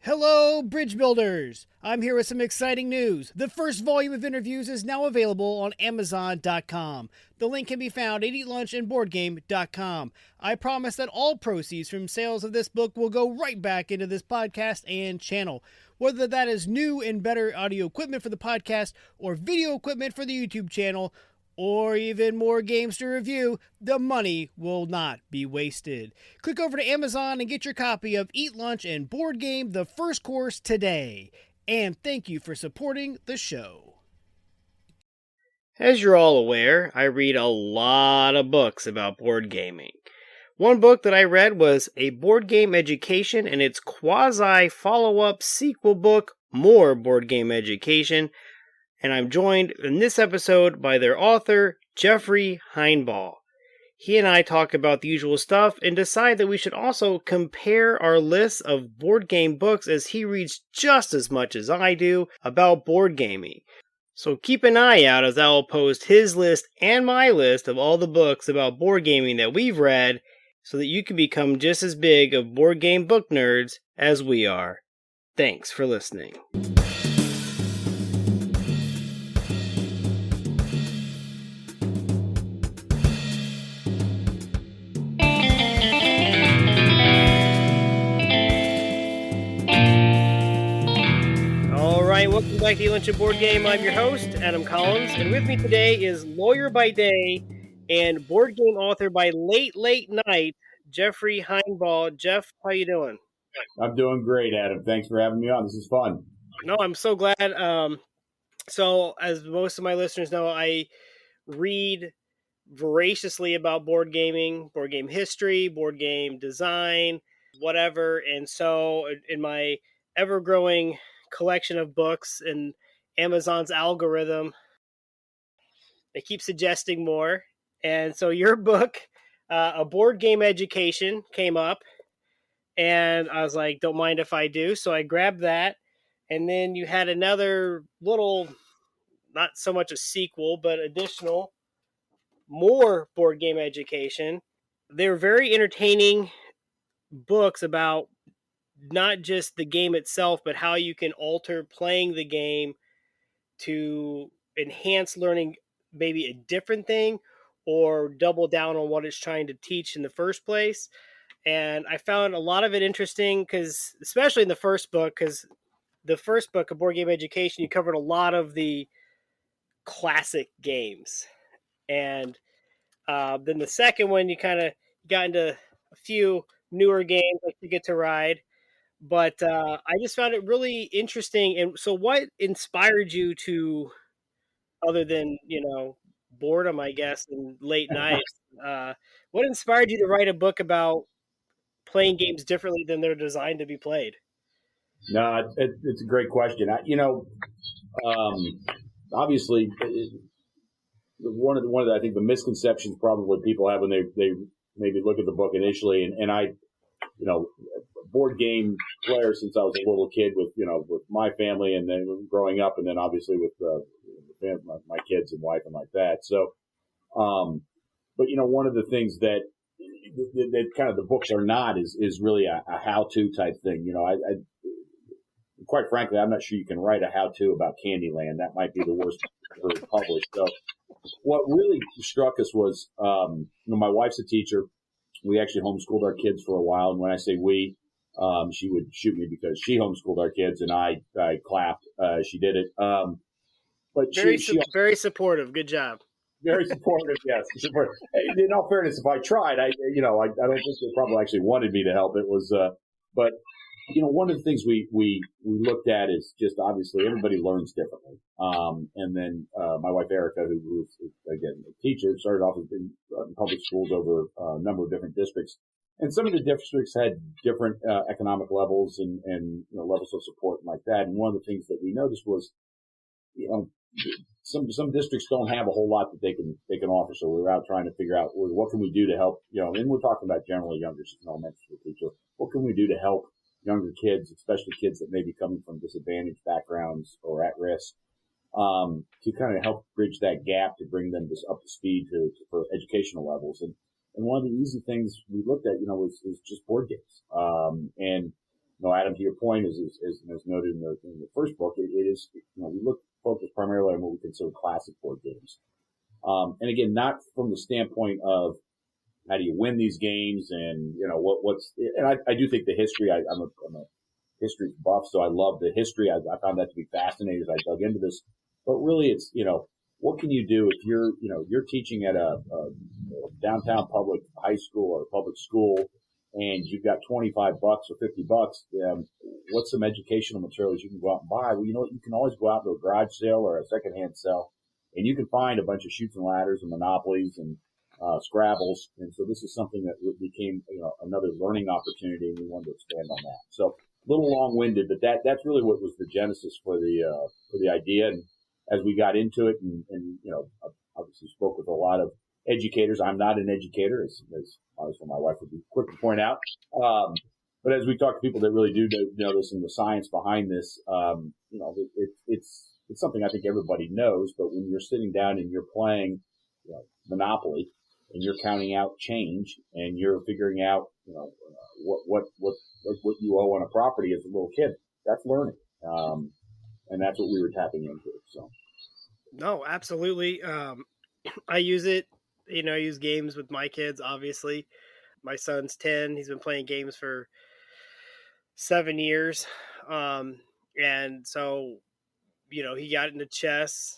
Hello, bridge builders! I'm here with some exciting news. The first volume of interviews is now available on Amazon.com. The link can be found at eatlunchandboardgame.com. I promise that all proceeds from sales of this book will go right back into this podcast and channel. Whether that is new and better audio equipment for the podcast, or video equipment for the YouTube channel, or even more games to review, the money will not be wasted. Click over to Amazon and get your copy of Eat Lunch and Board Game, the first course today. And thank you for supporting the show. As you're all aware, I read a lot of books about board gaming. One book that I read was A Board Game Education and its quasi-follow-up sequel book, More Board Game Education, and I'm joined in this episode by their author, Jeffrey Hinebaugh. He and I talk about the usual stuff and decide that we should also compare our lists of board game books, as he reads just as much as I do about board gaming. So keep an eye out as I'll post his list and my list of all the books about board gaming that we've read, so that you can become just as big of board game book nerds as we are. Thanks for listening. Welcome back to Eat Lunch and Board Game. I'm your host, Adam Collins, and with me today is lawyer by day and board game author by late night, Jeffrey Hinebaugh. Jeff, how you doing? I'm doing great, Adam. Thanks for having me on. This is fun. No, I'm so glad. So, as most of my listeners know, I read voraciously about board gaming, board game history, board game design, whatever. And so, in my ever-growing collection of books and Amazon's algorithm, they keep suggesting more. And so your book, A Board Game Education, came up, and I was like, don't mind if I do. So I grabbed that. And then you had another little, not so much a sequel, but additional, More Board Game Education. They're very entertaining books about not just the game itself, but how you can alter playing the game to enhance learning maybe a different thing or double down on what it's trying to teach in the first place. And I found a lot of it interesting, because especially in the first book, because the first book, A Board Game Education, you covered a lot of the classic games. And then the second one, you kind of got into a few newer games like Ticket to Ride. But I just found it really interesting. And so what inspired you to, other than, boredom, I guess, and late nights, what inspired you to write a book about playing games differently than they're designed to be played? No, it's a great question. Obviously, one of the I think the misconceptions probably people have when they maybe look at the book initially, and I, board game player since I was a little kid with my family, and then growing up, and then obviously with my kids and wife and like that. So, but one of the things that kind of the books are not is really a how-to type thing. I quite frankly, I'm not sure you can write a how-to about Candyland. That might be the worst ever published. So, what really struck us was, my wife's a teacher. We actually homeschooled our kids for a while, and when I say we, she would shoot me because she homeschooled our kids, and I clapped. She did it. But she very supportive. Good job. Very supportive. Yes. In all fairness, if I tried, I don't think they probably actually wanted me to help. It was, but one of the things we looked at is just obviously everybody learns differently. And then my wife Erica, who was again a teacher, started off in public schools over a number of different districts. And some of the districts had different economic levels and levels of support and like that. And one of the things that we noticed was, some districts don't have a whole lot that they can offer. So we were out trying to figure out what can we do to help. And we're talking about generally younger elementary school teacher. What can we do to help younger kids, especially kids that may be coming from disadvantaged backgrounds or at risk, to kind of help bridge that gap to bring them up to speed for educational levels. And one of the easy things we looked at, was just board games. And Adam, to your point, as noted in the first book, it is, we look focus primarily on what we consider classic board games. And again, not from the standpoint of how do you win these games and, and I do think the history, I'm a history buff, so I love the history. I found that to be fascinating as I dug into this. But really, it's, what can you do if you're teaching at a downtown public high school or public school and you've got $25 or $50, what's some educational materials you can go out and buy? Well, you can always go out to a garage sale or a secondhand sale, and you can find a bunch of chutes and ladders and monopolies and Scrabbles. And so this is something that became another learning opportunity, and we wanted to expand on that. So a little long-winded, but that's really what was the genesis for the idea. And as we got into it, and obviously spoke with a lot of educators. I'm not an educator, as obviously my wife would be quick to point out. But as we talk to people that really do know this and the science behind this, it's something I think everybody knows. But when you're sitting down and you're playing Monopoly and you're counting out change and you're figuring out what you owe on a property as a little kid, that's learning, and that's what we were tapping into. So, no, absolutely. I use it. I use games with my kids. Obviously, my son's 10. He's been playing games for 7 years, and so he got into chess.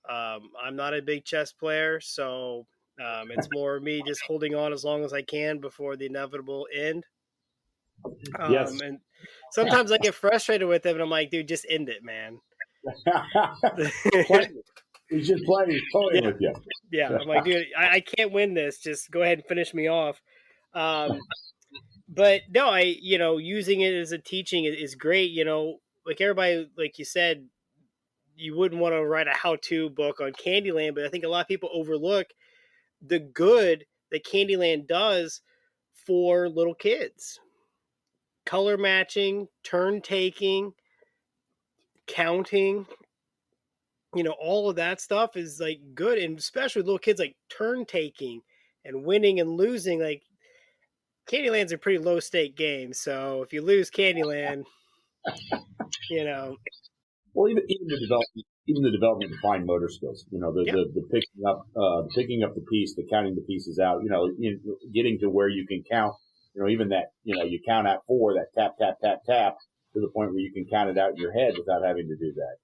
I'm not a big chess player, so it's more me just holding on as long as I can before the inevitable end. Yes. And sometimes I get frustrated with him, and I'm like, dude, just end it, man. He's just playing. He's toying with you. Yeah, I'm like, dude, I can't win this. Just go ahead and finish me off. But no, using it as a teaching is great. Like everybody, like you said, you wouldn't want to write a how-to book on Candyland, but I think a lot of people overlook the good that Candyland does for little kids. Color matching, turn taking, counting, all of that stuff is like good, and especially with little kids, like turn taking and winning and losing. Like Candyland's a pretty low stake game, so if you lose Candyland, Well, even the development of fine motor skills. The picking up the piece, the counting the pieces out. Getting to where you can count. Even that. You count at 4, that tap tap tap tap, to the point where you can count it out in your head without having to do that.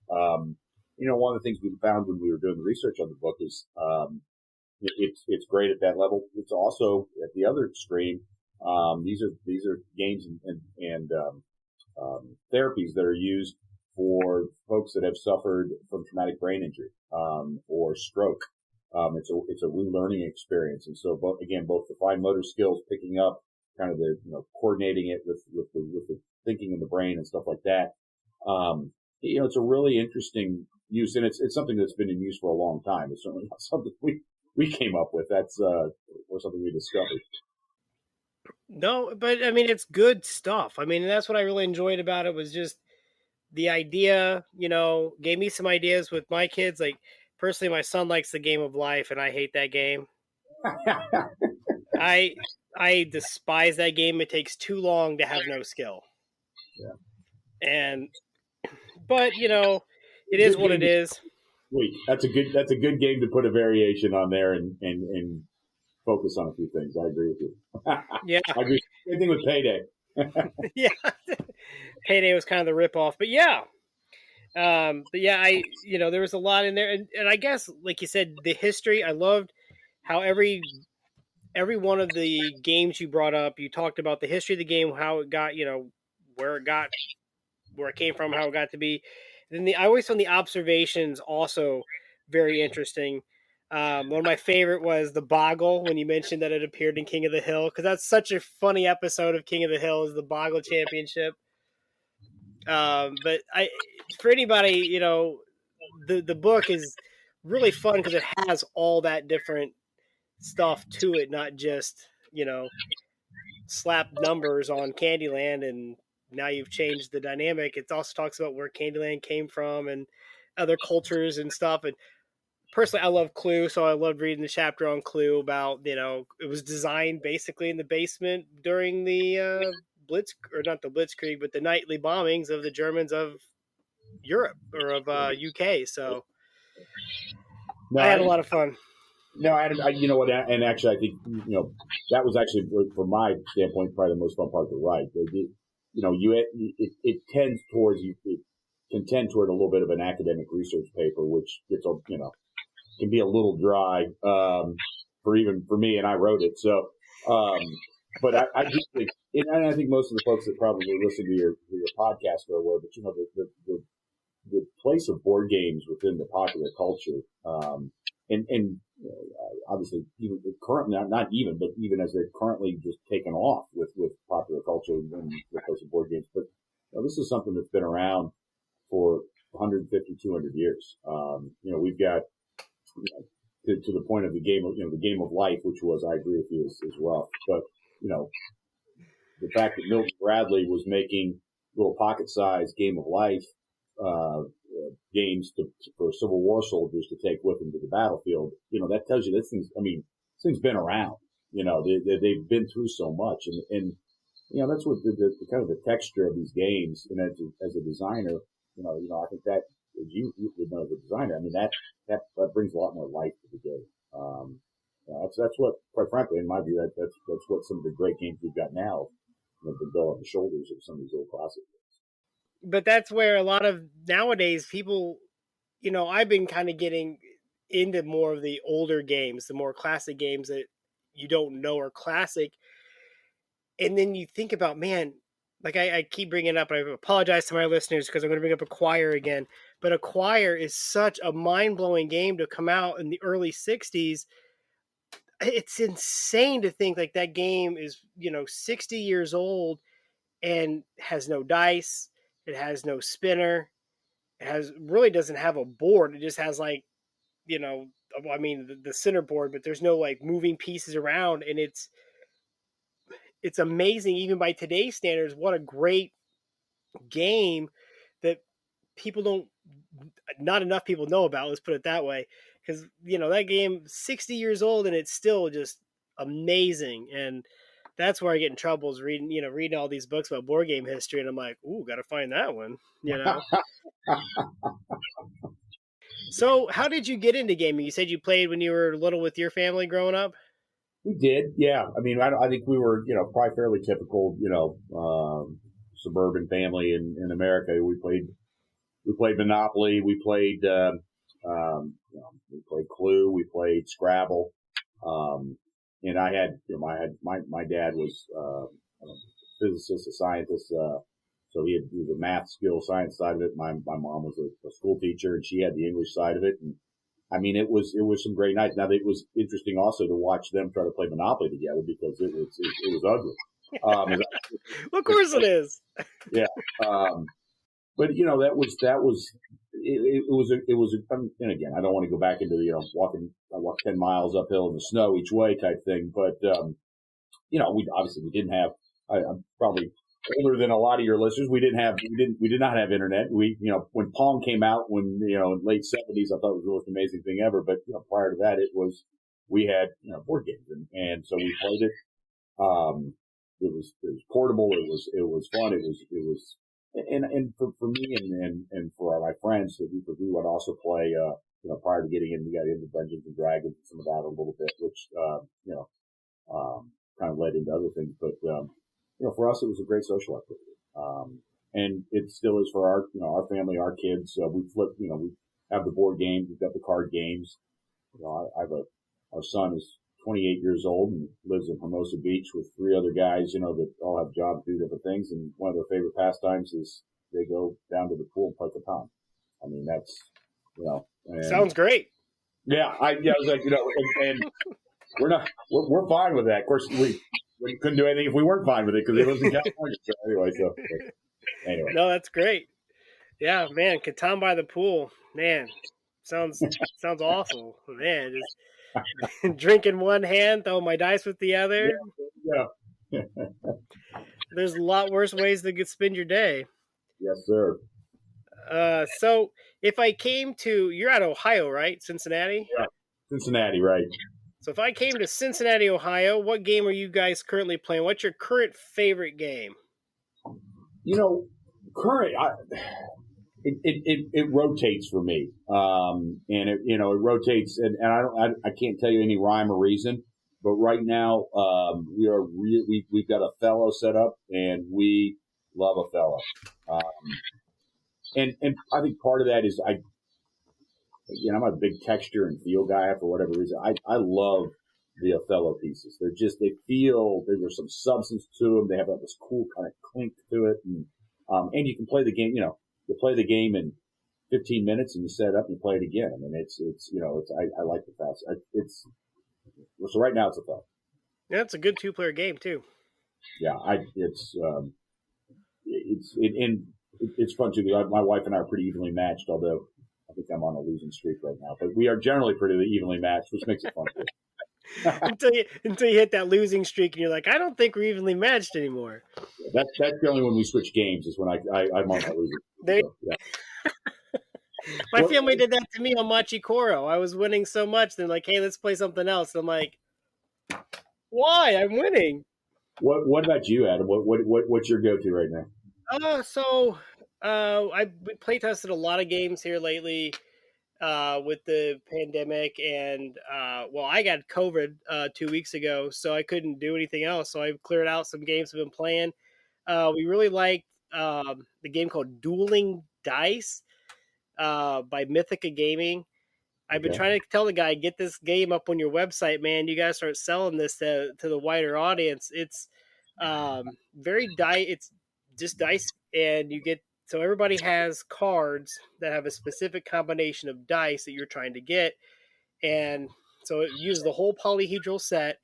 One of the things we found when we were doing the research on the book is it's great at that level. It's also at the other extreme. These are games and therapies that are used for folks that have suffered from traumatic brain injury or stroke. It's a relearning experience, and so both the fine motor skills, picking up, kind of the coordinating it with the thinking in the brain and stuff like that. It's a really interesting use, and it's something that's been in use for a long time. It's certainly not something we came up with. That's or something we discovered. No, but I mean, it's good stuff. I mean, that's what I really enjoyed about it, was just the idea, gave me some ideas with my kids. Like, personally, my son likes the Game of Life, and I hate that game. I despise that game. It takes too long to have no skill. Yeah. But it is what it is. Wait, that's a good game to put a variation on there and focus on a few things. I agree with you. Yeah. I agree. Same thing with Payday. Yeah. Payday was kind of the ripoff, but yeah. There was a lot in there, and I guess, like you said, the history. I loved how every one of the games you brought up, you talked about the history of the game, how it got, where it came from, how it got to be. And then I always found the observations also very interesting. One of my favorite was the Boggle, when you mentioned that it appeared in King of the Hill, because that's such a funny episode of King of the Hill, is the Boggle Championship. But for anybody, the book is really fun because it has all that different stuff to it, not just slap numbers on Candyland and now you've changed the dynamic. It also talks about where Candyland came from and other cultures and stuff. And personally, I love Clue, so I loved reading the chapter on Clue about it was designed basically in the basement during the blitz, or not the blitzkrieg, but the nightly bombings of the Germans of Europe or of UK. So No, I had a lot of fun. No, you know what? And actually, I think that was actually, from my standpoint, probably the most fun part of the ride. It tends towards it can tend toward a little bit of an academic research paper, which gets can be a little dry for me, and I wrote it. So, but I do think, and I think most of the folks that probably listen to your podcast are aware. But the place of board games within the popular culture, and obviously even currently not even, but even as they're currently just taken off with popular culture and the place of board games. But this is something that's been around for 150, 200 years. We've got to the point of the game of the game of life, which was, I agree with you, is rough. But the fact that Milton Bradley was making little pocket-sized game of life games for Civil War soldiers to take with them to the battlefield, that tells you this thing's been around. They've been through so much, and that's what the kind of the texture of these games. And as a designer, I think that as you would know as a designer, that brings a lot more life to the game. That's what, quite frankly, in my view, that's what some of the great games we've got now have been built on the shoulders of some of these old classics. But that's where a lot of nowadays people, I've been kind of getting into more of the older games, the more classic games that you don't know are classic. And then you think about, man, like I keep bringing it up, and I apologize to my listeners because I'm going to bring up Acquire again. But Acquire is such a mind-blowing game to come out in the early 60s. It's insane to think like that game is, 60 years old and has no dice. It has no spinner. It really doesn't have a board. It just has like, the center board, but there's no like moving pieces around. And it's amazing, even by today's standards, what a great game that not enough people know about. Let's put it that way. Because, that game, 60 years old, and it's still just amazing. And that's where I get in trouble, is reading all these books about board game history. And I'm like, ooh, got to find that one, So how did you get into gaming? You said you played when you were little with your family growing up? We did, yeah. I think we were, probably fairly typical, suburban family in America. We played Monopoly. We played Clue. We played Scrabble. And I had, my dad was a physicist, a scientist. So he was a math skill, science side of it. My mom was a school teacher, and she had the English side of it. And it was some great nights. Now, it was interesting also to watch them try to play Monopoly together, because it was ugly. Of course it is. Yeah. But that was and again, I don't want to go back into I walked 10 miles uphill in the snow each way type thing. But we didn't have. I'm probably older than a lot of your listeners. We did not have internet. When Pong came out, in late 70s, I thought it was the most amazing thing ever. But prior to that, we had board games, and so we played it. It was portable. It was fun. It was and for me and for my friends, we would also play. Prior to getting in, we got into Dungeons and Dragons and some of that a little bit, which kind of led into other things. But for us, it was a great social activity. And it still is for our family, our kids. We flip, we have the board games, we've got the card games. Our son is 28 years old and lives in Hermosa Beach with 3 other guys, that all have jobs, do different things. And one of their favorite pastimes is they go down to the pool and play Catan. That's, sounds great. Yeah. I was like, and we're fine with that. Of course, we couldn't do anything if we weren't fine with it, because it was in California. So anyway. No, that's great. Yeah, man, Catan by the pool, man, sounds awful, man. Just drinking one hand, throw my dice with the other. Yeah. There's a lot worse ways to spend your day. Yes, sir. So if I came to, you're at Ohio, right? Cincinnati? Yeah, Cincinnati, right. So if I came to Cincinnati, Ohio, what game are you guys currently playing? What's your current favorite game? Current. It rotates for me, and it rotates, and I can't tell you any rhyme or reason, but right now we've got a fellow set up, and we love a fellow, and I think part of that is I'm a big texture and feel guy for whatever reason. I love the Othello pieces. They feel there's some substance to them. They have this cool kind of clink to it, and you can play the game. You play the game in 15 minutes and you set it up and you play it again. I mean, I like the fast. So right now it's a fun. Yeah, it's a good 2-player game too. Yeah, it's fun too. My wife and I are pretty evenly matched, although I think I'm on a losing streak right now. But we are generally pretty evenly matched, which makes it fun too. until you hit that losing streak and you're like, I don't think we're evenly matched anymore. Yeah, that's the only when we switch games is when I'm on that losing streak. So, yeah. My family did that to me on Machi Koro. I was winning so much, they're like, "Hey, let's play something else." And I'm like, "Why? I'm winning." What about you, Adam? What's your go-to right now? I play tested a lot of games here lately with the pandemic, and I got COVID 2 weeks ago, so I couldn't do anything else. So I've cleared out some games I've been playing. We really liked the game called Dueling Dice by Mythica Gaming. I've been trying to tell the guy, get this game up on your website, man. You guys start selling this to the wider audience. It's it's just dice, and so everybody has cards that have a specific combination of dice that you're trying to get, and so it uses the whole polyhedral set,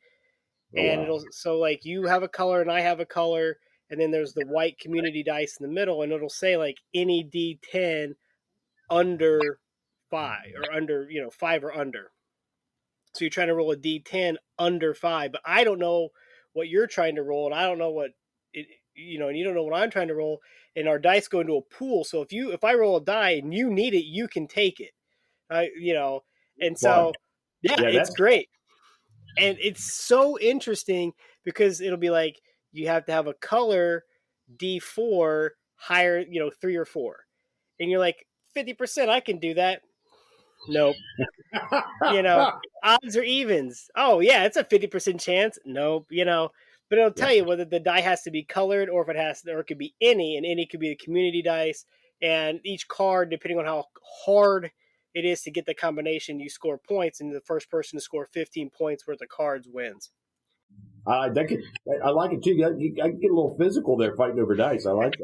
and so like you have a color and I have a color, and then there's the white community dice in the middle, and it'll say like any D10 under 5 or under 5 or under. So you're trying to roll a D10 under 5, but I don't know what you're trying to roll, and I don't know what it, and you don't know what I'm trying to roll, and our dice go into a pool. So if I roll a die and you need it, you can take it, and so it's great, and it's so interesting because it'll be like you have to have a color D4 higher, 3 or 4, and you're like 50%, I can do that. Nope. Odds or evens. Oh yeah, it's a 50% chance. Nope. But it'll tell you whether the die has to be colored or if it could be any, and any could be the community dice. And each card, depending on how hard it is to get the combination, you score points, and the first person to score 15 points worth of cards wins. I like it too. I get a little physical there fighting over dice. I like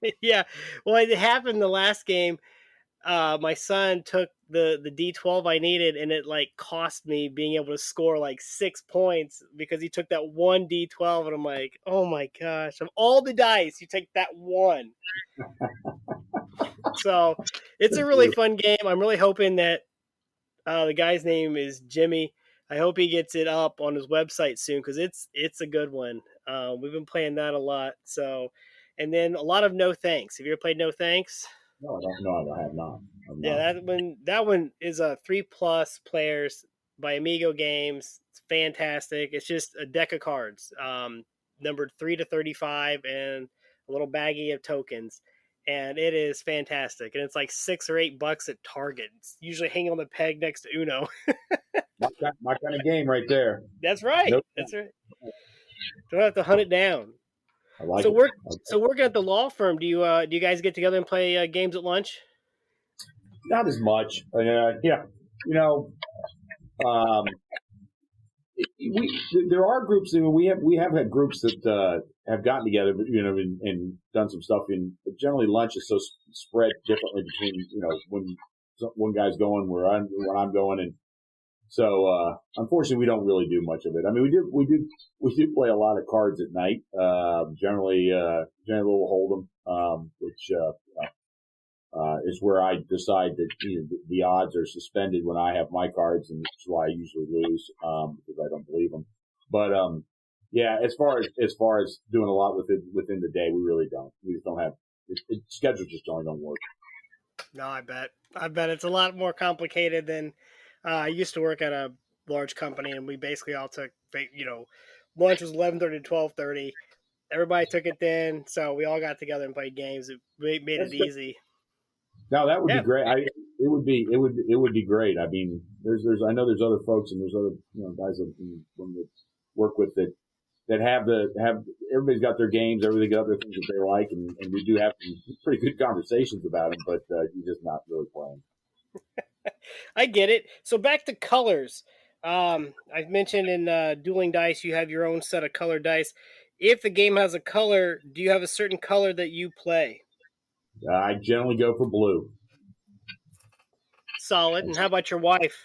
that. Yeah. Well, it happened the last game. My son took the D12 I needed, and it like cost me being able to score like 6 points because he took that one D12, and I'm like, oh my gosh, of all the dice, you take that one. So it's a really fun game. I'm really hoping that the guy's name is Jimmy. I hope he gets it up on his website soon because it's a good one. We've been playing that a lot. So, and then a lot of No Thanks. Have you ever played No Thanks? No, I have not. Yeah, that one is a 3+ players by Amigo Games. It's fantastic. It's just a deck of cards, numbered 3 to 35, and a little baggie of tokens, and it is fantastic. And it's like $6 or $8 at Target. It's usually hanging on the peg next to Uno. my kind of game right there. That's right. Nope. That's right. Don't have to hunt it down. I like so it. Working at the law firm, do you guys get together and play games at lunch? Not as much. There are groups. We have had groups that have gotten together, and done some stuff. Generally, lunch is so spread differently between when one guy's going where I'm going, and so unfortunately we don't really do much of it. I mean, we do play a lot of cards at night. Generally a little Hold'em, which is where I decide that the odds are suspended when I have my cards, and that's why I usually lose because I don't believe them. But as far as doing a lot within the day, we really don't. We just don't have schedules just don't work. No, I bet it's a lot more complicated than I used to work at a large company, and we basically all took lunch was 11:30 to 12:30. Everybody took it then, so we all got together and played games. It made it easy. No, that would be Yeah. great. It would be great. I mean, I know there's other folks and there's other guys that we work with that have everybody's got their games, everybody got their things that they like, and we do have some pretty good conversations about them, but you're just not really playing. I get it. So back to colors. I've mentioned in Dueling Dice, you have your own set of color dice. If the game has a color, do you have a certain color that you play? I generally go for blue. Solid. And how about your wife?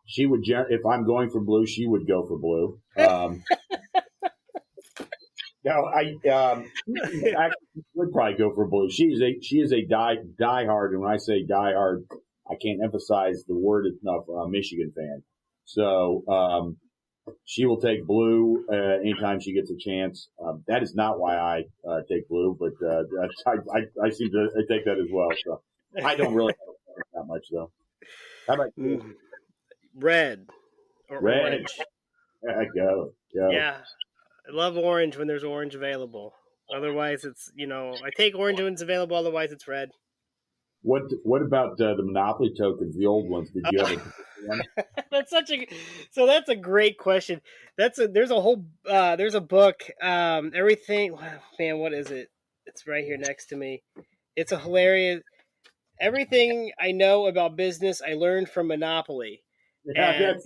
She would, if I'm going for blue, she would go for blue. No, I would probably go for blue. She is a diehard, and when I say diehard, I can't emphasize the word enough. Michigan fan, so she will take blue anytime she gets a chance. That is not why I take blue, but I seem to take that as well. So I don't really have that much though. How about you? Red or Red. orange? Go. Yeah, I love orange when there's orange available. Otherwise, it's I take orange when it's available. Otherwise, it's red. What about the Monopoly tokens, the old ones? Did you have one? That's a great question. There's a book. Everything. Man, what is it? It's right here next to me. It's a hilarious. Everything I know about business, I learned from Monopoly. I've got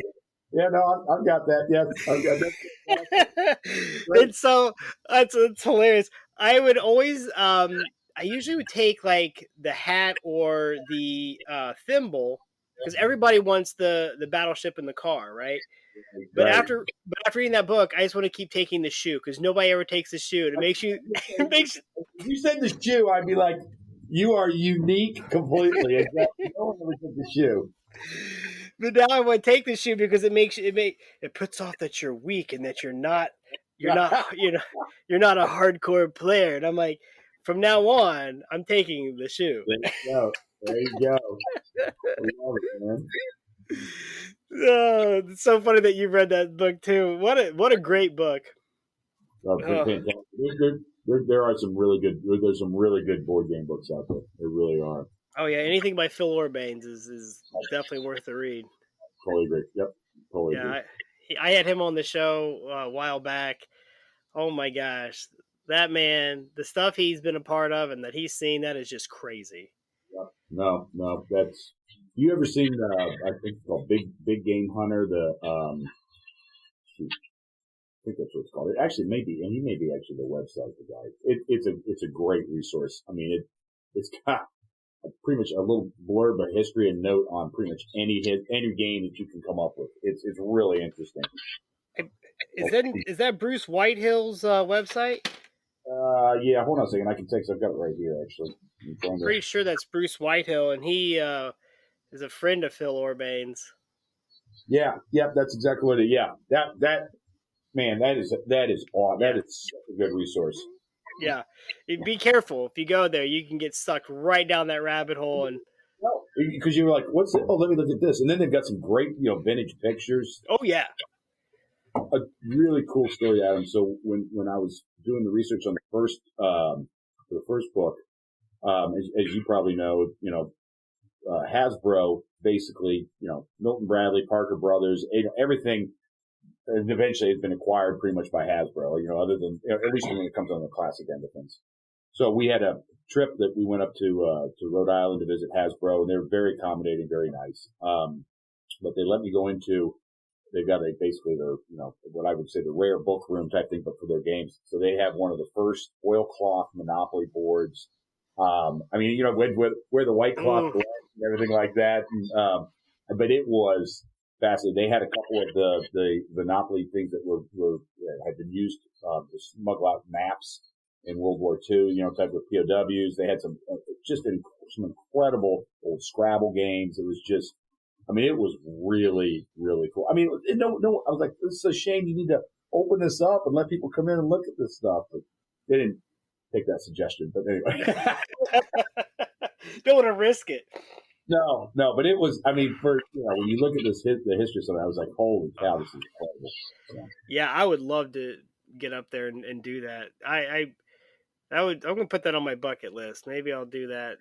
that. Yes, I've got that. And so it's hilarious. I would always I usually would take like the hat or the thimble because everybody wants the battleship in the car, right? But Right. after reading that book, I just want to keep taking the shoe because nobody ever takes the shoe. And it makes you. If you said the shoe, I'd be like, you are unique completely. Exactly. No one ever took the shoe. But now I would take the shoe because it puts off that you're weak and that you're not a hardcore player. And I'm like, from now on, I'm taking the shoe. There you go. I love it, man. Oh, it's so funny that you read that book too. What a great book. Fantastic. There are some really good. There's some really good board game books out there. There really are. Oh yeah, anything by Phil Orbanes is definitely worth the read. Totally agree. Yep, totally agree. I had him on the show a while back. Oh my gosh, that man, the stuff he's been a part of and that he's seen, that is just crazy. Yep. No, that's. You ever seen I think it's called Big Game Hunter? I think that's what it's called. It actually may be, and he may be actually the website the guy. It's a great resource. I mean, it's got pretty much a little blurb of history and note on pretty much any game that you can come up with. It's really interesting. Is that Bruce Whitehill's website? Yeah. Hold on a second. I can text. I've got it right here actually. I'm pretty sure that's Bruce Whitehill, and he is a friend of Phil Orbanes. Yeah. That's exactly what it is. Yeah. That man, that is awesome. That is such a good resource. Yeah, be careful if you go there. You can get sucked right down that rabbit hole, and because you're like, "What's it? Oh, let me look at this." And then they've got some great, vintage pictures. Oh yeah, a really cool story, Adam. So when I was doing the research on the first book, as you probably know, Hasbro basically, Milton Bradley, Parker Brothers, everything. And eventually it's been acquired pretty much by Hasbro, other than, at least when it comes on the classic end of things. So we had a trip that we went up to Rhode Island to visit Hasbro, and they're very accommodating, very nice. But they let me go into, they've got basically their, what I would say the rare book room type thing, but for their games. So they have one of the first oilcloth Monopoly boards. Where the white cloth and everything like that. And, but it was fascinating. They had a couple of the Monopoly things that had been used to smuggle out maps in World War II, type of POWs. They had some incredible old Scrabble games. It was just, it was really, really cool. I was like, this is a shame. You need to open this up and let people come in and look at this stuff. But they didn't take that suggestion. But anyway. Don't want to risk it. No, but it was, when you look at the history of something, I was like, holy cow, this is incredible. Yeah, I would love to get up there and do that. I'm gonna put that on my bucket list. Maybe I'll do that.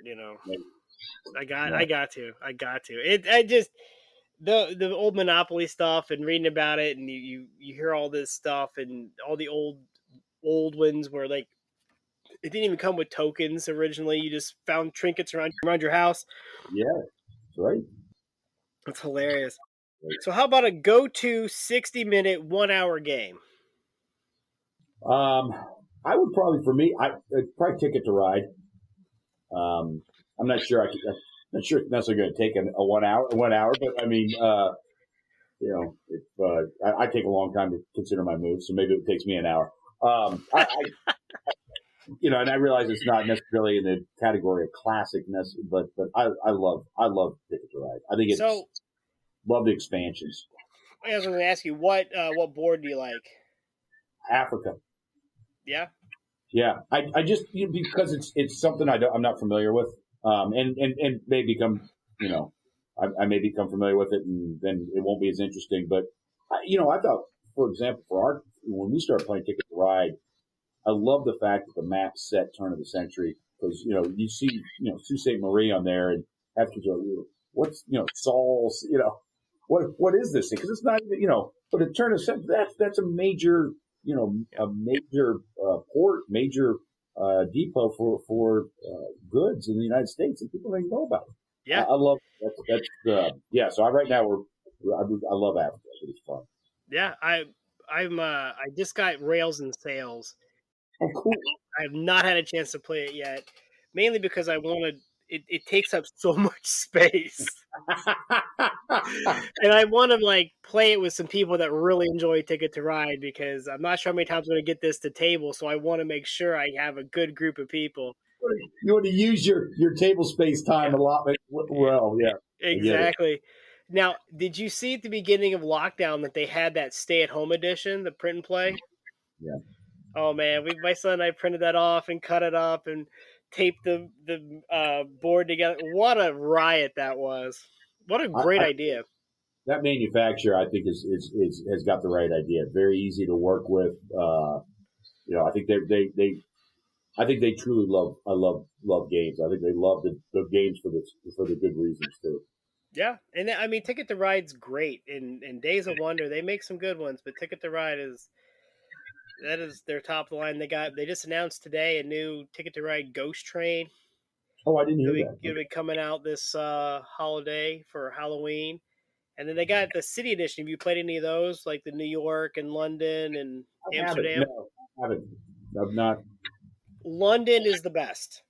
I got to. I just the old Monopoly stuff and reading about it, and you hear all this stuff and all the old ones where like it didn't even come with tokens originally. You just found trinkets around your house. Yeah, that's right. It's hilarious. So how about a go-to 60-minute 1 hour game? I would probably, for me, I'd probably Ticket to Ride. I'm not sure I'm not sure it's necessarily going to take a 1 hour, but I mean, if I take a long time to consider my moves, so maybe it takes me an hour. And I realize it's not necessarily in the category of classicness, but I love Ticket to Ride. I think it's love the expansions. I was going to ask you what board do you like? Africa. Yeah. Yeah, I just because it's something I'm not familiar with, and may become I may become familiar with it, and then it won't be as interesting. But I thought, for example, when we started playing Ticket to Ride, I love the fact that the map's set turn of the century because you see Sault Ste. Marie on there, and after what's Saul's what is this thing? Because it's not but a turn of century that's a major a major port, major depot for goods in the United States, and people don't even know about it. Yeah, I love that's So right now I love Africa. It's fun. Yeah, I just got Rails and Sails. Oh, cool. I have not had a chance to play it yet, mainly because I wanted it takes up so much space. And I want to like play it with some people that really enjoy Ticket to Ride because I'm not sure how many times I'm going to get this to table. So I want to make sure I have a good group of people. You want to use your table space time allotment well, yeah. Exactly. Now, did you see at the beginning of lockdown that they had that stay-at-home edition, the print and play? Yeah. Oh man, my son and I printed that off and cut it up and taped the board together. What a riot that was! What a great idea. That manufacturer, I think, has got the right idea. Very easy to work with. I think I think they truly love games. I think they love the games for the good reasons too. Yeah, and I mean, Ticket to Ride's great. In Days of Wonder, they make some good ones, but Ticket to Ride is their top of the line. They just announced today a new Ticket to Ride Ghost Train. Oh, I didn't hear that. It'll be coming out this holiday for Halloween. And then they got the city edition. Have you played any of those, like the New York and London and Amsterdam? No, I haven't. I've not. London is the best.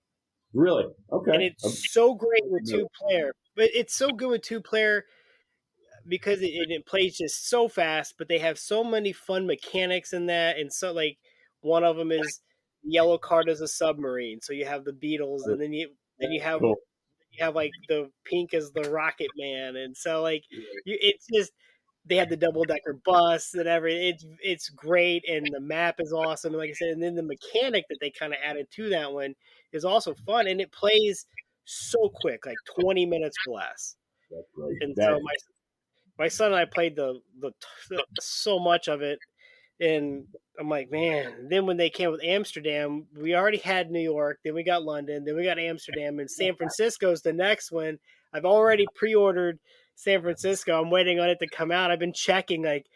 Really? Okay. And it's so great with two-player. But it's so good with two-player because it plays just so fast, but they have so many fun mechanics in that. And so, like, one of them is yellow card as a submarine. So you have the Beatles, and then you have cool. You have like the pink as the Rocket Man, and so like it's just they have the double decker bus and everything. It's great, and the map is awesome. And like I said, and then the mechanic that they kind of added to that one is also fun, and it plays so quick, like 20 minutes or less. That's great. And so my son and I played the so much of it. And I'm like, man. Then when they came with Amsterdam, we already had New York. Then we got London. Then we got Amsterdam. And San Francisco's the next one. I've already pre-ordered San Francisco. I'm waiting on it to come out. I've been checking, like,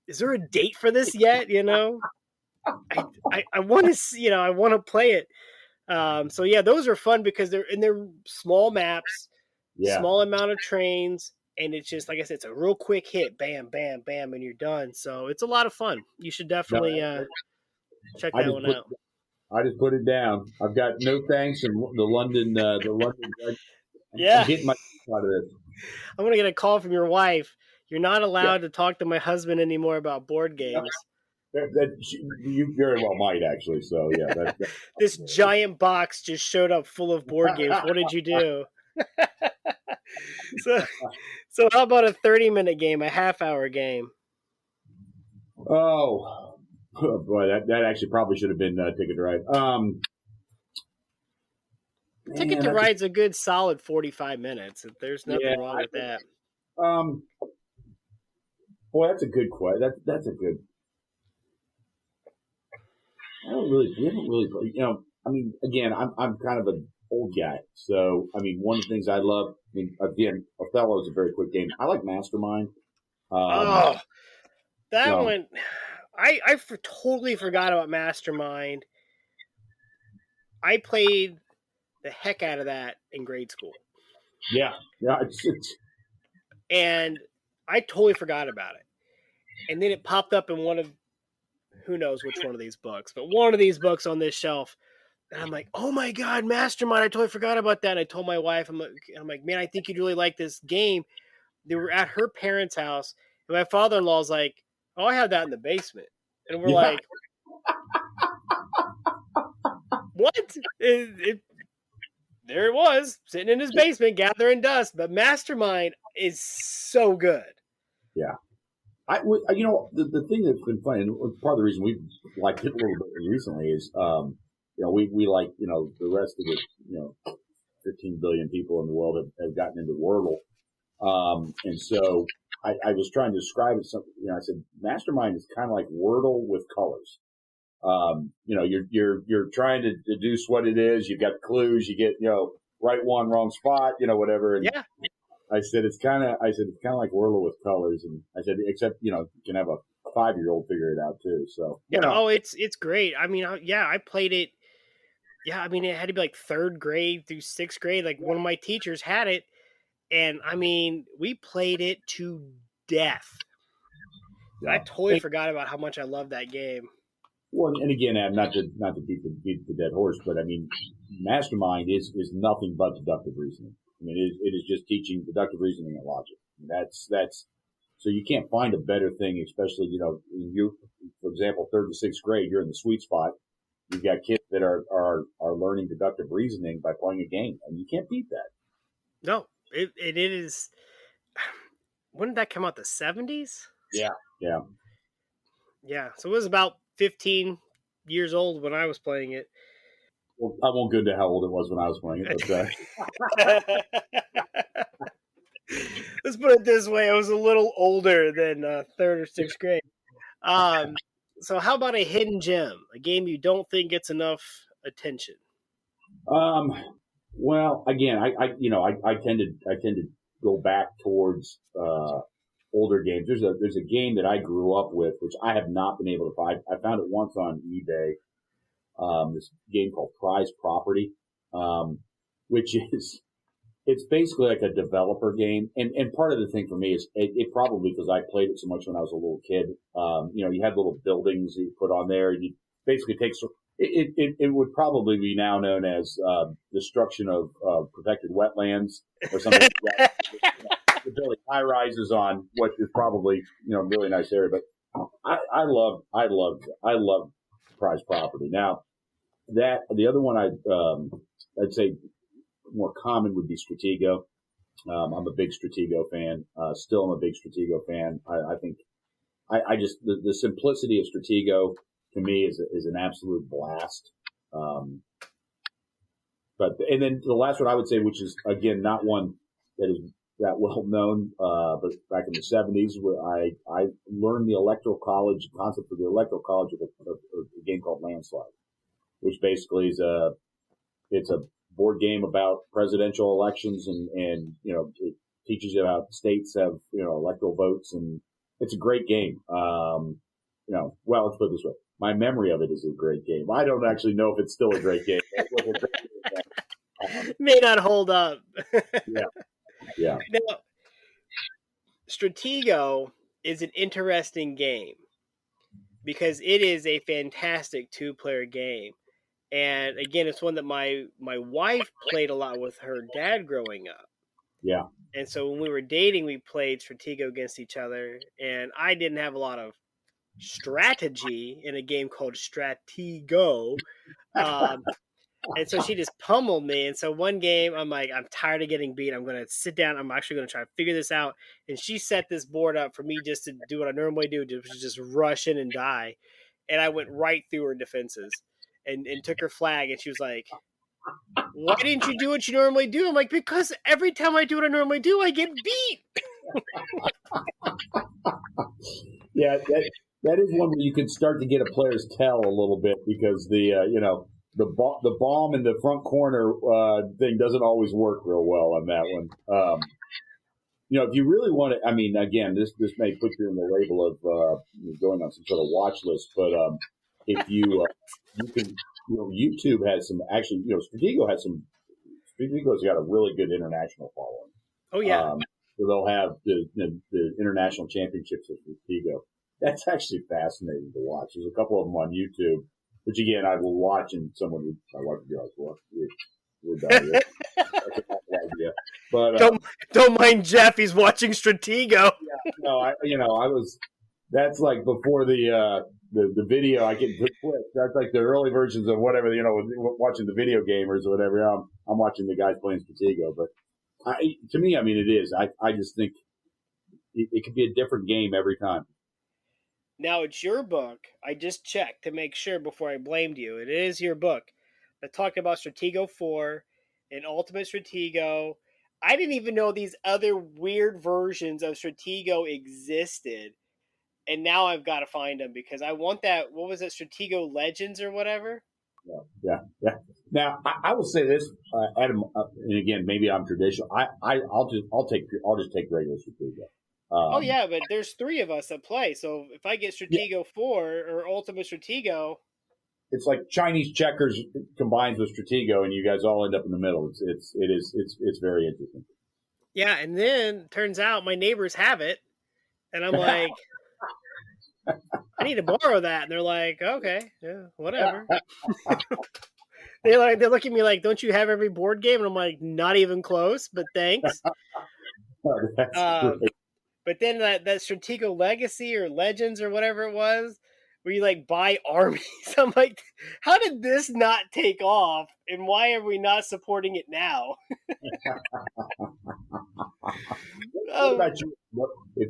is there a date for this yet? I want to, I want to play it. So yeah, those are fun because they're small maps, small amount of trains. And it's just, like I said, it's a real quick hit. Bam, bam, bam, and you're done. So it's a lot of fun. You should definitely check that one out. I just put it down. I've got no thanks and the London. Yeah. I'm getting my out of this. I'm going to get a call from your wife. You're not allowed to talk to my husband anymore about board games. You very well might, actually. So, yeah. This giant box just showed up full of board games. What did you do? So how about a 30-minute game, a half-hour game? Oh boy, that actually probably should have been Ticket to Ride. Ticket to Ride's a good solid 45 minutes. There's nothing wrong with that. Boy, that's a good question. That's a good. We haven't really played. I mean, again, I'm kind of an old guy, so I mean, one of the things I love. I mean, again, Othello is a very quick game. I like Mastermind. Um, Oh, you that know, one. Totally forgot about Mastermind. I played the heck out of that in grade school, yeah, it's and I totally forgot about it. And then it popped up in one of who knows which one of these books, but one of these books on this shelf. And I'm like, oh my God, Mastermind. I totally forgot about that. And I told my wife, I'm like, man, I think you'd really like this game. They were at her parents' house. And my father-in-law's like, oh, I have that in the basement. And we're yeah, like, what? There it was, sitting in his basement, gathering dust. But Mastermind is so good. yeah. The thing that's been funny, and part of the reason we've liked it a little bit recently is, we like, the rest of the, 15 billion people in the world have gotten into Wordle. And so I was trying to describe it. Something, I said, Mastermind is kind of like Wordle with colors. You're trying to deduce what it is. You've got clues. You get, right one, wrong spot, whatever. And Yeah. I said it's kind of like Wordle with colors, and I said except you can have a 5-year-old figure it out too. So Yeah. Oh, it's great. I mean, I played it. Yeah, I mean, it had to be like third grade through sixth grade. Like one of my teachers had it, and I mean, we played it to death. I yeah. totally forgot about how much I love that game. Well, and again, not to beat the dead horse, but I mean, Mastermind is nothing but deductive reasoning. I mean, it is just teaching deductive reasoning and logic. That's so you can't find a better thing, especially you, for example, third to sixth grade, you're in the sweet spot. You've got kids that are learning deductive reasoning by playing a game, and you can't beat that. No, it is. When did that come out? The 70s? Yeah, yeah. Yeah, so it was about 15 years old when I was playing it. Well, I won't go into how old it was when I was playing it, but let's put it this way: I was a little older than third or sixth grade. So how about a hidden gem, a game you don't think gets enough attention? Well, again, I tend to go back towards older games. There's a game that I grew up with, which I have not been able to find. I found it once on eBay. This game called Prize Property, which is it's basically like a developer game. And part of the thing for me is it probably because I played it so much when I was a little kid. You had little buildings that you put on there, and you basically take. It would probably be now known as destruction of protected wetlands or something like that. The building high rises on what is probably really nice area. But I love Prize Property. Now that the other one I'd say more common would be Stratego. I'm a big Stratego fan. Still, I'm a big Stratego fan. I think I just the simplicity of Stratego to me is an absolute blast. And then the last one I would say, which is again not one that is that well known, but back in the 70s, where I learned the electoral college concept of the electoral college with a game called Landslide, which basically is it's a board game about presidential elections and it teaches you how states have electoral votes, and it's a great game. Well, let's put it this way. My memory of it is a great game. I don't actually know if it's still a great game. May not hold up. Yeah. Now, Stratego is an interesting game because it is a fantastic two-player game. And again, it's one that my wife played a lot with her dad growing up. Yeah. And so when we were dating, we played Stratego against each other. And I didn't have a lot of strategy in a game called Stratego. And so she just pummeled me. And so one game, I'm like, I'm tired of getting beat. I'm going to sit down. I'm actually going to try to figure this out. And she set this board up for me just to do what I normally do, just rush in and die. And I went right through her defenses and took her flag. And she was like, why didn't you do what you normally do? I'm like, because every time I do what I normally do, I get beat. Yeah, that is one where you can start to get a player's tell a little bit because the bomb in the front corner thing doesn't always work real well on that one. If you really want to, I mean, again, this may put you in the label of going on some sort of watch list, but if you can, YouTube has some actually, Stratego has got a really good international following. Oh yeah. So they'll have the international championships of Stratego. That's actually fascinating to watch. There's a couple of them on YouTube, which again I will watch, and someone would I watch be like, "What? We're done here." That's a bad idea. But don't mind Jeff. He's watching Stratego. Yeah, no, I was. That's like before the video. I get good clips. That's like the early versions of whatever watching the video gamers or whatever. I'm watching the guys playing Stratego, but to me, I mean, it is. I just think it could be a different game every time. Now it's your book. I just checked to make sure before I blamed you. It is your book that talked about Stratego 4 and Ultimate Stratego. I didn't even know these other weird versions of Stratego existed. And now I've got to find them because I want that. What was it, Stratego Legends or whatever? Yeah. Now I will say this, Adam, and again, maybe I'm traditional. I'll just take regular Stratego. Oh yeah, but there's 3 of us that play. So if I get Stratego 4 or Ultimate Stratego, it's like Chinese checkers combines with Stratego, and you guys all end up in the middle. It's very interesting. Yeah, and then turns out my neighbors have it, and I'm like, I need to borrow that, and they're like, okay, yeah, whatever. they look at me like, don't you have every board game? And I'm like, not even close, but thanks. But then that Stratego Legacy or Legends or whatever it was, where you like buy armies. I'm like, how did this not take off, and why are we not supporting it now? What about you?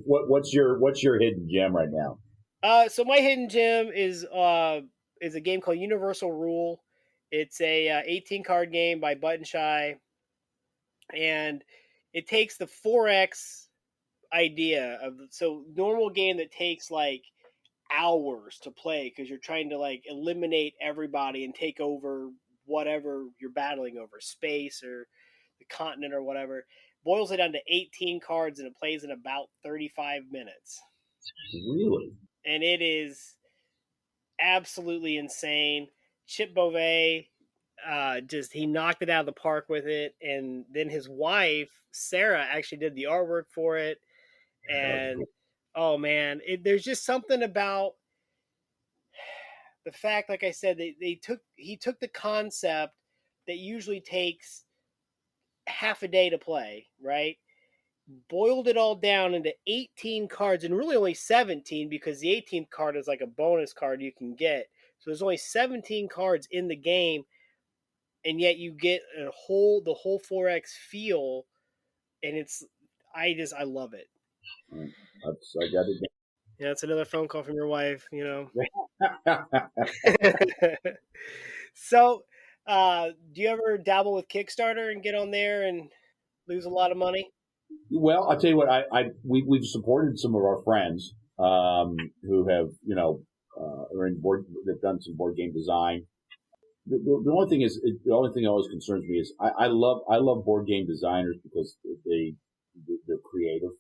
What's your hidden gem right now? So my hidden gem is a game called Universal Rule. It's a 18 card game by Button Shy, and it takes the 4X idea of normal game that takes like hours to play because you're trying to like eliminate everybody and take over whatever you're battling over, space or the continent or whatever. Boils it down to 18 cards and it plays in about 35 minutes. Really? And it is absolutely insane. Chip Beauvais, he knocked it out of the park with it, and then his wife Sarah actually did the artwork for it. And oh man, there's just something about the fact, like I said, he took the concept that usually takes half a day to play, right? Boiled it all down into 18 cards, and really only 17 because the 18th card is like a bonus card you can get. So there's only 17 cards in the game, and yet you get the whole 4X feel, and I love it. I got it. Yeah, it's another phone call from your wife, So, do you ever dabble with Kickstarter and get on there and lose a lot of money? Well, I'll tell you what. We've supported some of our friends who have are in board. They've done some board game design. The only thing that always concerns me is I love board game designers because they're creative,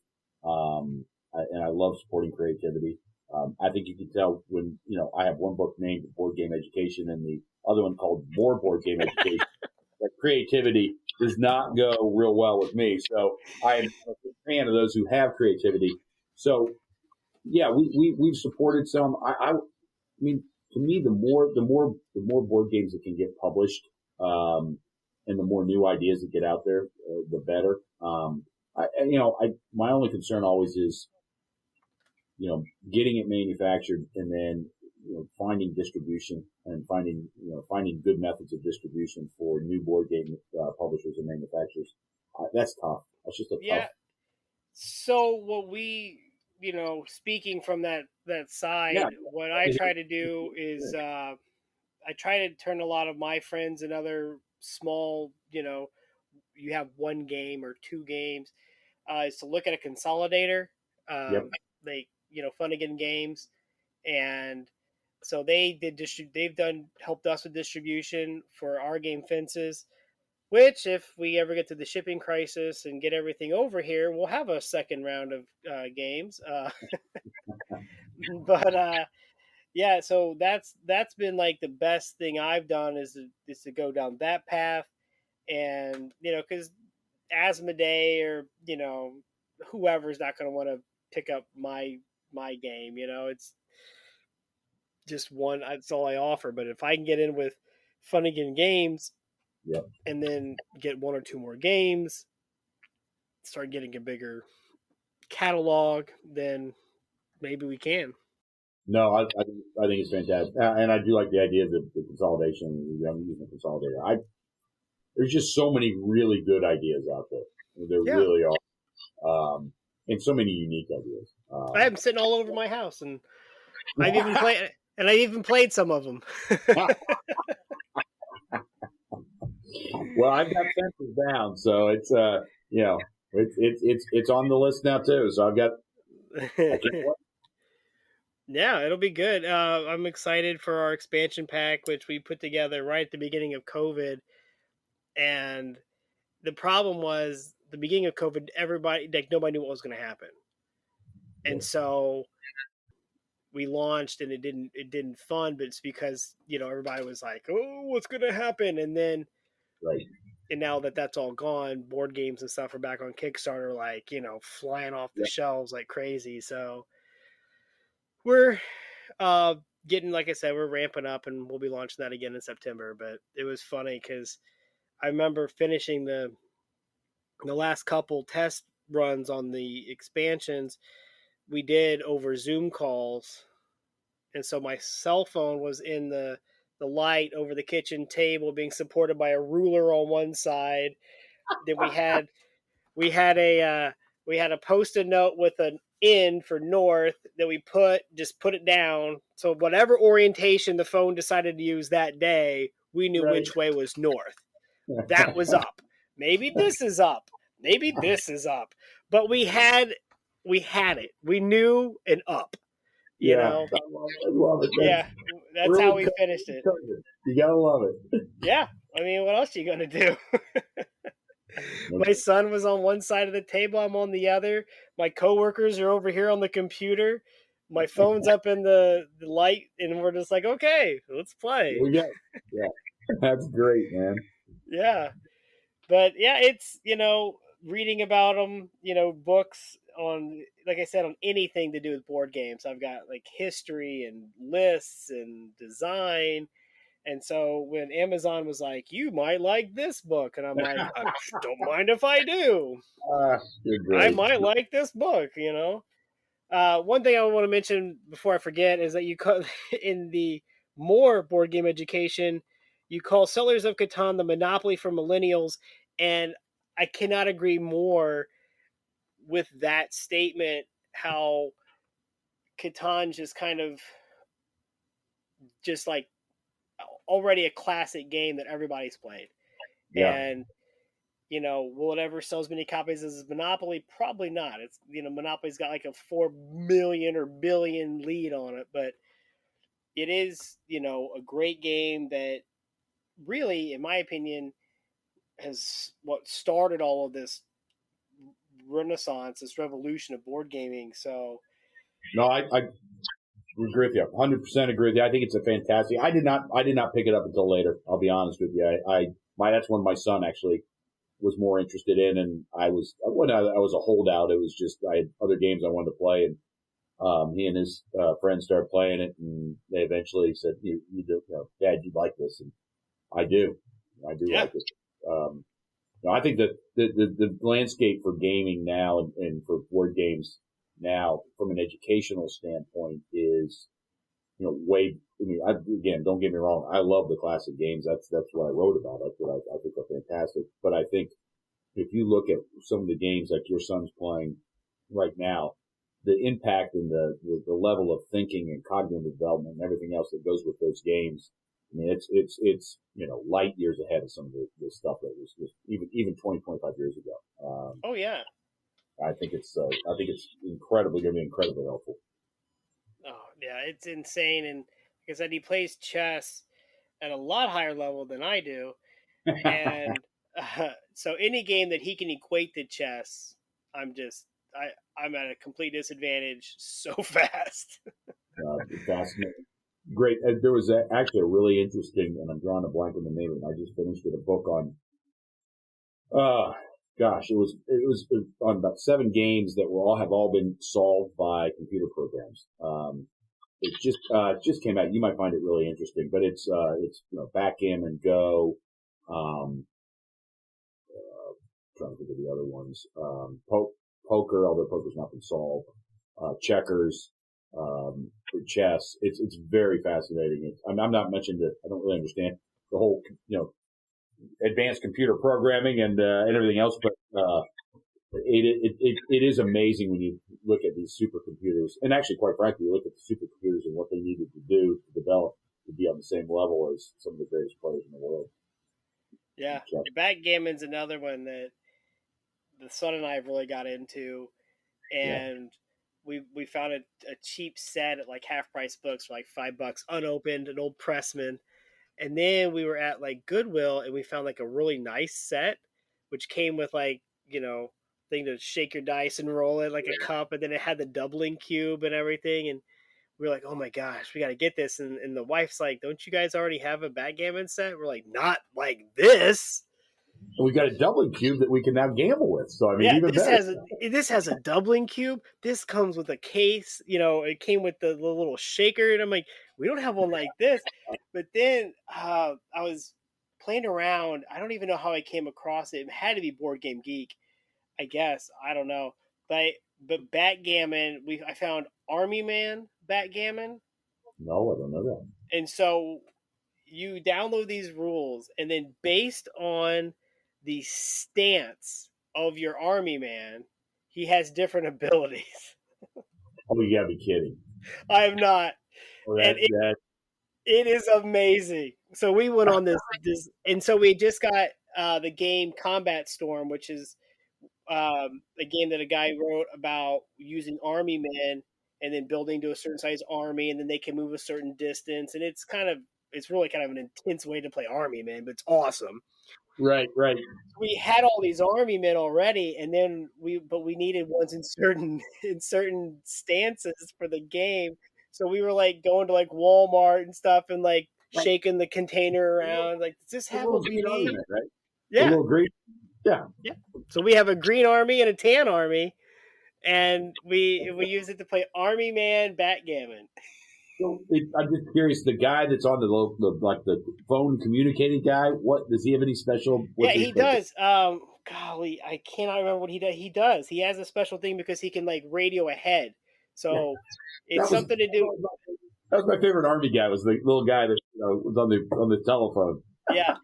and I love supporting creativity. I think you can tell when I have one book named Board Game Education and the other one called More Board Game Education. That creativity does not go real well with me. So I am a big fan of those who have creativity. So yeah, we've supported some. I mean, to me, the more board games that can get published, and the more new ideas that get out there, the better. My only concern always is, getting it manufactured and then finding distribution and finding good methods of distribution for new board game publishers and manufacturers. That's tough. That's just tough. So what speaking from that side, what I try to do is I try to turn a lot of my friends and other small, you have one game or two games, is to look at a consolidator. Yep. They, Funnigan Games. and so they've helped us with distribution for our game Fences. Which, if we ever get to the shipping crisis and get everything over here, we'll have a second round of games. But yeah, so that's been like the best thing I've done is to go down that path, and because Asmodee or whoever's not going to want to pick up my game. It's just one. That's all I offer. But if I can get in with Funnigan Games, Yep. and then get one or two more games, start getting a bigger catalog, then maybe we can. No, I think it's fantastic, and I do like the idea of the consolidation. I'm using the consolidator. There's just so many really good ideas out there. There really are, and so many unique ideas. I have them sitting all over my house, and I've even played some of them. Well, I've got Fences down, so it's it's on the list now too. So I've got. Yeah, it'll be good. I'm excited for our expansion pack, which we put together right at the beginning of COVID. And the problem was the beginning of COVID, nobody knew what was going to happen. And so we launched and it didn't fund, but it's because, everybody was like, oh, what's going to happen? And then, and now that's all gone, board games and stuff are back on Kickstarter, like, flying off the shelves like crazy. So we're getting, like I said, we're ramping up and we'll be launching that again in September. But it was funny because I remember finishing the last couple test runs on the expansions we did over Zoom calls. And so my cell phone was in the light over the kitchen table being supported by a ruler on one side. Then we had a post-it note with an in for north that we put it down. So whatever orientation the phone decided to use that day, we knew which way was north. That was up. Maybe this is up. Maybe this is up. But we had it. We knew an up. I love it. Yeah, that's really how we finished it. You gotta love it. Yeah, I mean, what else are you gonna do? My son was on one side of the table. I'm on the other. My coworkers are over here on the computer. My phone's up in the light, and we're just like, okay, let's play. Yeah, that's great, man. Yeah, but yeah, it's reading about them. Books on, like I said, on anything to do with board games. I've got like history and lists and design. And so when Amazon was like, you might like this book, and I'm like, I don't mind if I do. I might like this book, One thing I want to mention before I forget is that in the more board game education, you call Settlers of Catan the monopoly for millennials, and I cannot agree more with that statement, how Catan just kind of just like already a classic game that everybody's played. Yeah. And, will it ever sell as many copies as Monopoly? Probably not. It's, Monopoly's got like a 4 million or billion lead on it, but it is, a great game that really, in my opinion, has what started all of this renaissance, this revolution of board gaming. So, no, I agree with you. 100% agree with you. I think it's a fantastic. I did not pick it up until later. I'll be honest with you. That's when my son actually was more interested in, and I was a holdout. It was just I had other games I wanted to play, and he and his friends started playing it, and they eventually said, "You do, Dad, you like this?" And I do like it. I think that the landscape for gaming now and for board games now, from an educational standpoint, is way. I mean, again, don't get me wrong. I love the classic games. That's what I wrote about. That's what I think are fantastic. But I think if you look at some of the games that your son's playing right now, the impact and the level of thinking and cognitive development and everything else that goes with those games, I mean, it's light years ahead of some of the stuff that was even 20, 25 years ago. Oh yeah. I think it's incredibly going to be incredibly helpful. Oh, Yeah, it's insane. And like I said, he plays chess at a lot higher level than I do. And so any game that he can equate to chess, I'm just I'm at a complete disadvantage so fast. Fascinating. Great. There was actually a really interesting, and I'm drawing a blank on the name of it. I just finished it, a book on, uh, gosh, it was on about 7 games that were all been solved by computer programs. It just came out. You might find it really interesting, but it's backgammon, Go, um, trying to think of the other ones, poker, although poker's not been solved, checkers, chess. It's very fascinating. I'm not mentioning that I don't really understand the whole advanced computer programming and everything else, but it is amazing when you look at these supercomputers, and actually, quite frankly, you look at the supercomputers and what they needed to do to develop to be on the same level as some of the greatest players in the world. Yeah, backgammon's another one that the son and I have really got into, and we found a cheap set at like half price books for like $5 unopened, an old Pressman. And then we were at like Goodwill and we found like a really nice set, which came with like, thing to shake your dice and roll it like a cup. And then it had the doubling cube and everything. And we were like, oh my gosh, we got to get this. And the wife's like, don't you guys already have a backgammon set? We're like, not like this. And we got a doubling cube that we can now gamble with. So I mean, Yeah, even better. this has a doubling cube. This comes with a case. It came with the little shaker, and I'm like, we don't have one like this. But then I was playing around. I don't even know how I came across it. It had to be Board Game Geek, I guess. I don't know. But backgammon, I found Army Man backgammon, No, I don't know that. and so you download these rules, and then based on the stance of your army man, he has different abilities. Oh, you gotta be kidding! I am not, Oh, and it is amazing. So we went on this, and so we just got the game Combat Storm, which is a game that a guy wrote about using army men and then building to a certain size army, and then they can move a certain distance, and it's really kind of an intense way to play army man, but it's awesome. right. We had all these army men already, and then we needed ones in certain in certain stances for the game. So we were like going to like Walmart and stuff and like Right. shaking the container around. Like, does this have what we need? Right? Yeah. A little green. Yeah. Yeah. So we have a green army and a tan army, and we use it to play army man backgammon. So I'm just curious. The guy that's on the phone communicating guy. What does he have any special? Yeah, he does. Golly, I cannot remember what he does. He does. He has a special thing because he can like radio ahead. So it's something to do. That was my favorite army guy. Was the little guy that was on the telephone. Yeah,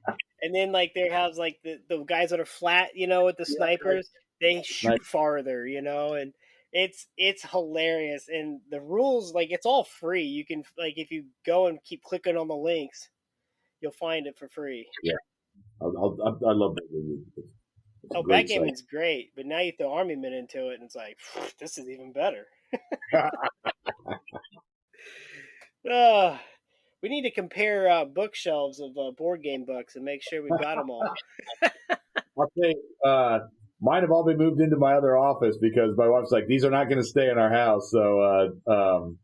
and then like there has like the guys that are flat, with the snipers. They shoot farther, and it's hilarious. And the rules, like, it's all free. You can, like, if you go and keep clicking on the links, you'll find it for free. Yeah, I love that. Backgammon's great, but now you throw army men into it, and it's like, this is even better. We need to compare bookshelves of board game books and make sure we've got them all. I'll say, mine have all been moved into my other office because my wife's like, these are not going to stay in our house. So I'll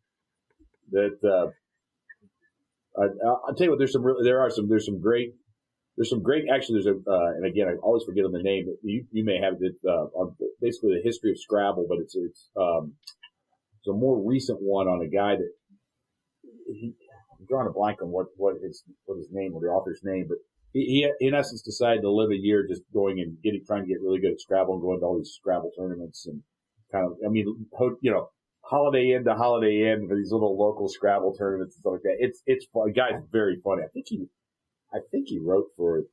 tell you what. There's some great. Actually, and again, I always forget on the name. You may have it on basically the history of Scrabble, but it's a more recent one on a guy that I'm drawing a blank on what his name or the author's name, but he in essence decided to live a year just going and trying to get really good at Scrabble and going to all these Scrabble tournaments and holiday in to holiday in for these little local Scrabble tournaments and stuff like that. It's fun. The guy's very funny. I think he wrote for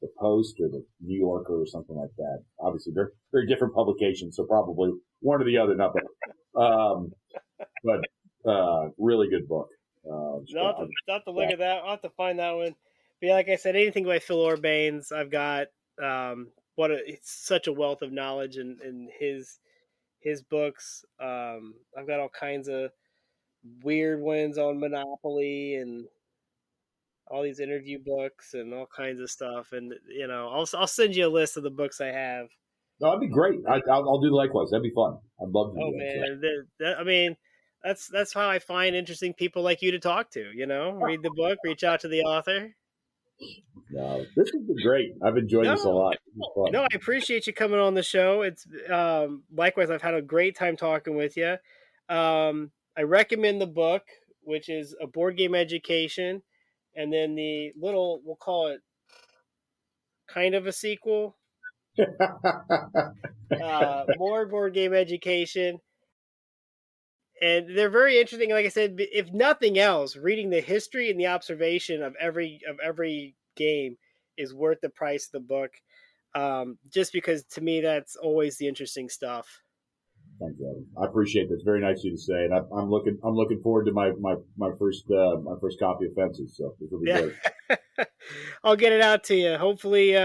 the Post or the New Yorker or something like that. Obviously, they're different publications, so probably one or the other, not both. But really good book. I'll have to look at that. I'll have to find that one. But yeah, like I said, anything by Phil Orbanes, I've got it's such a wealth of knowledge in his books. I've got all kinds of weird ones on Monopoly and all these interview books and all kinds of stuff. And I'll send you a list of the books I have. No, that'd be great. I'll do likewise. That'd be fun. I'd love to Oh do man, I mean, that's how I find interesting people like you to talk to. Read the book, reach out to the author. No, this has been great. I've enjoyed this a lot. No, I appreciate you coming on the show. It's likewise. I've had a great time talking with you. I recommend the book, which is A Board Game Education, and then the little, we'll call it kind of a sequel, More Board Game Education. And they're very interesting. Like I said, if nothing else, reading the history and the observation of every game is worth the price of the book. Just because to me that's always the interesting stuff. Thanks, Adam. I appreciate that. It's very nice of you to say, and I'm looking forward to my first copy of Fences. So this will be great. I'll get it out to you. Hopefully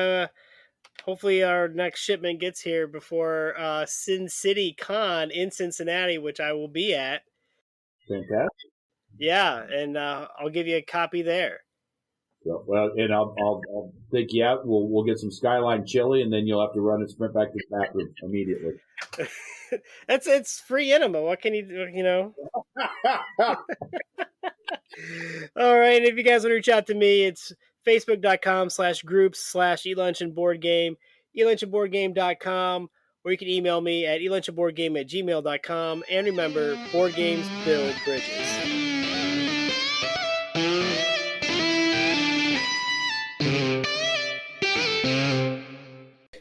our next shipment gets here before Sin City Con in Cincinnati, which I will be at. Fantastic. Yeah, and I'll give you a copy there. So, well, and I'll take you out. We'll get some Skyline chili, and then you'll have to run and sprint back to the bathroom immediately. It's free enema. What can you do? All right. If you guys want to reach out to me, it's facebook.com/groups/elunchandboardgame, elunchandboardgame.com, or you can email me at elunchandboardgame@gmail.com. And remember, board games build bridges.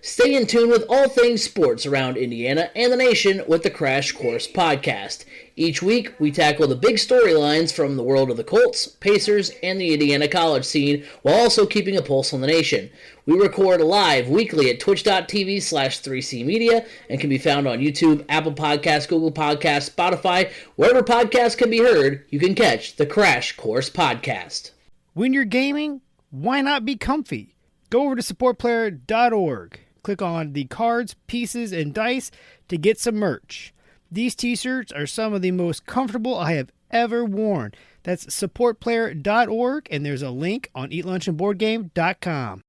Stay in tune with all things sports around Indiana and the nation with the Crash Course Podcast. Each week, we tackle the big storylines from the world of the Colts, Pacers, and the Indiana college scene, while also keeping a pulse on the nation. We record live weekly at twitch.tv/3C Media and can be found on YouTube, Apple Podcasts, Google Podcasts, Spotify, wherever podcasts can be heard, you can catch the Crash Course Podcast. When you're gaming, why not be comfy? Go over to supportplayer.org. Click on the cards, pieces, and dice to get some merch. These t-shirts are some of the most comfortable I have ever worn. That's supportplayer.org, and there's a link on eatlunchandboardgame.com.